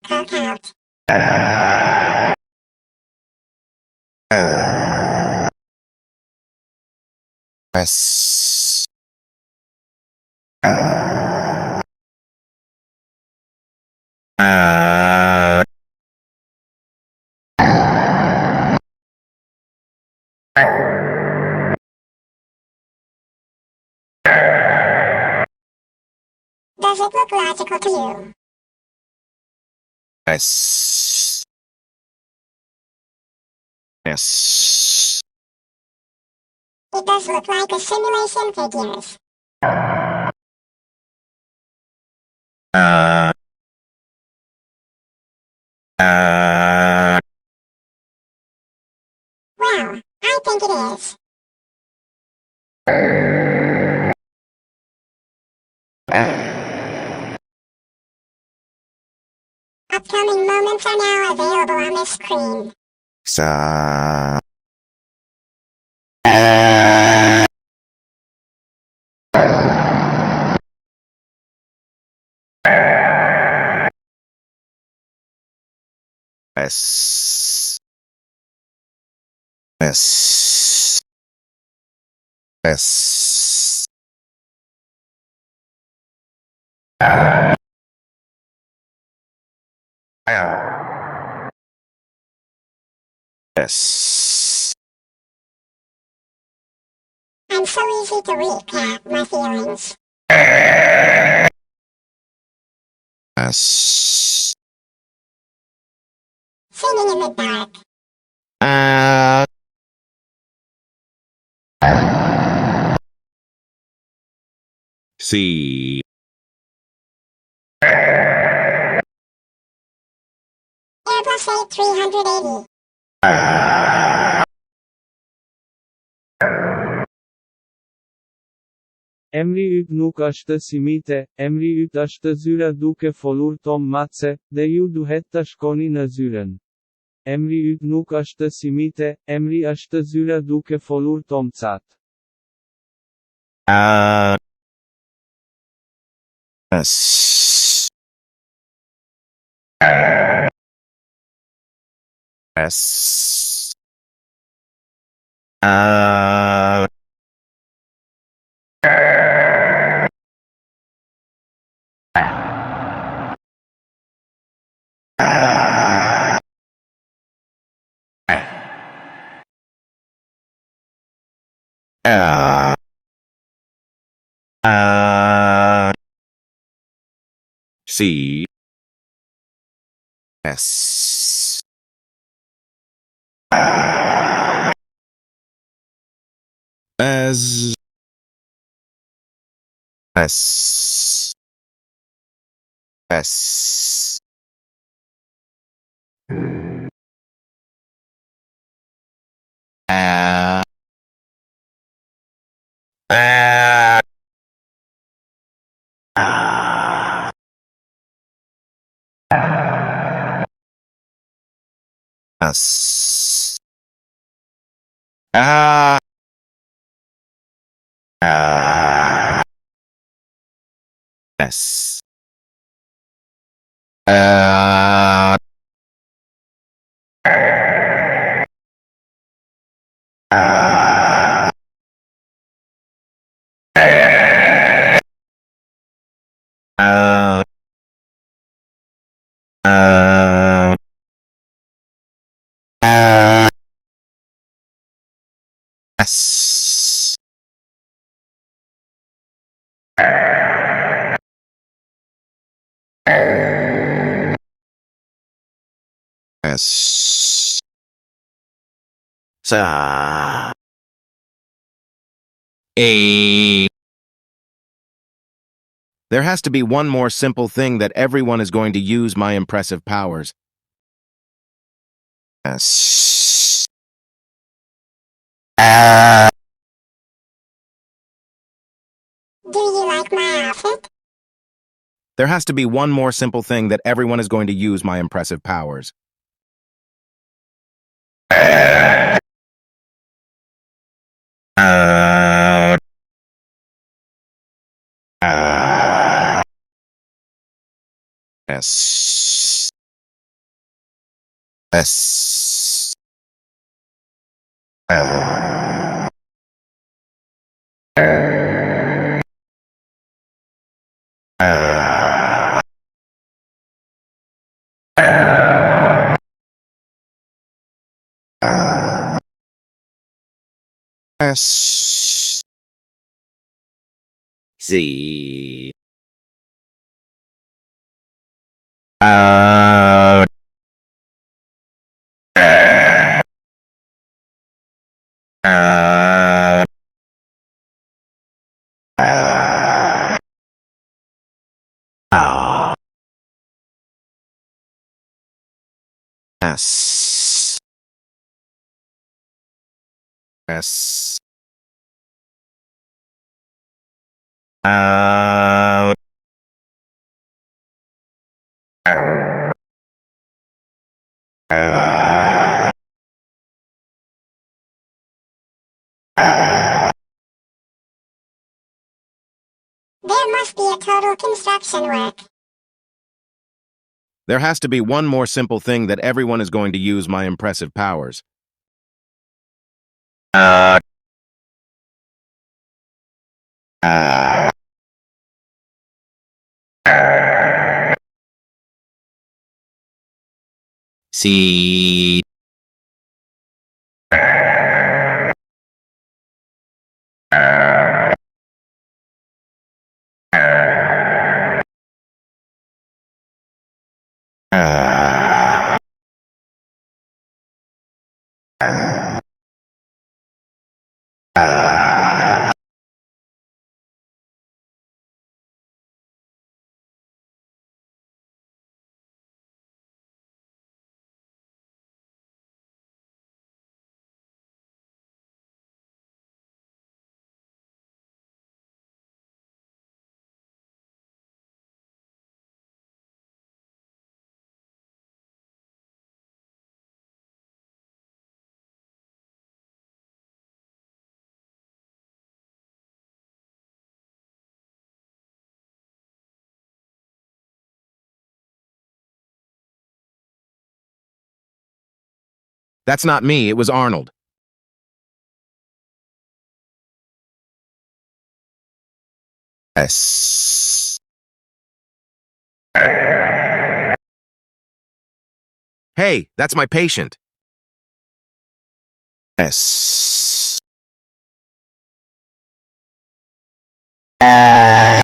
Cock out. S. Does it look logical to you? S. S. It does look like a simulation figures. Well, I think it is. Upcoming moments are now available on this screen. Sa. S. S. S. S. I'm so easy to recap my feelings. S. Singing in the dark. C. Airbus A380. Emri yt nuk është simite, emri yt është zyra duke folur Tom Matse, dhe ju duhet të shkoni në zyrën. Emri yt nuk është simite, emri është zyra duke folur Tom Cat. S. S. C. S. S. S. S. S. S. S. S. Sa. A. There has to be one more simple thing that everyone is going to use my impressive powers. S. Do you like my outfit? There has to be one more simple thing that everyone is going to use my impressive powers. S. S. S. Z. S. S. There must be a total construction work. There has to be one more simple thing that everyone is going to use my impressive powers. C. That's not me, it was Arnold. S. Hey, that's my patient. S. S.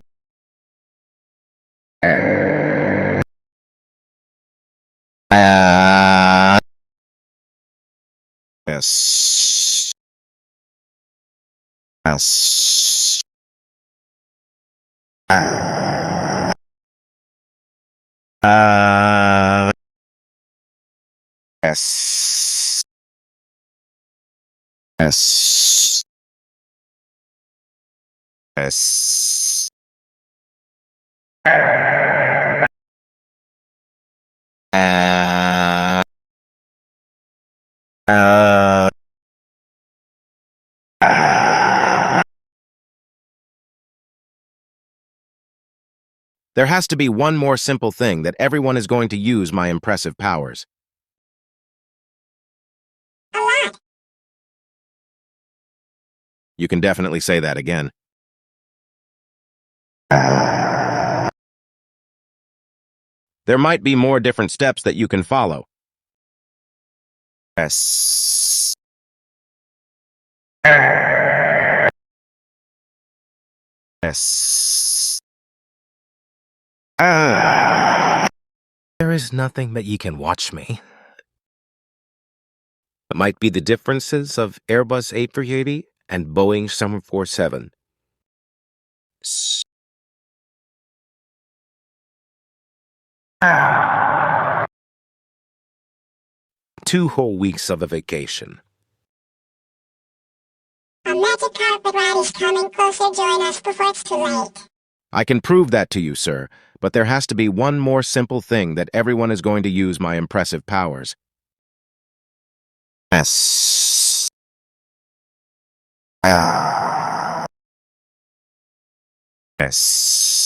S. S. S. S. There has to be one more simple thing that everyone is going to use my impressive powers. A lot. You can definitely say that again. There might be more different steps that you can follow. S. S. There is nothing that ye can watch me. It might be the differences of Airbus A380 and Boeing 747. S. 2 whole weeks of a vacation. A magic carpet ride is coming closer. Join us before it's too late. I can prove that to you, sir, but there has to be one more simple thing that everyone is going to use my impressive powers. S. S.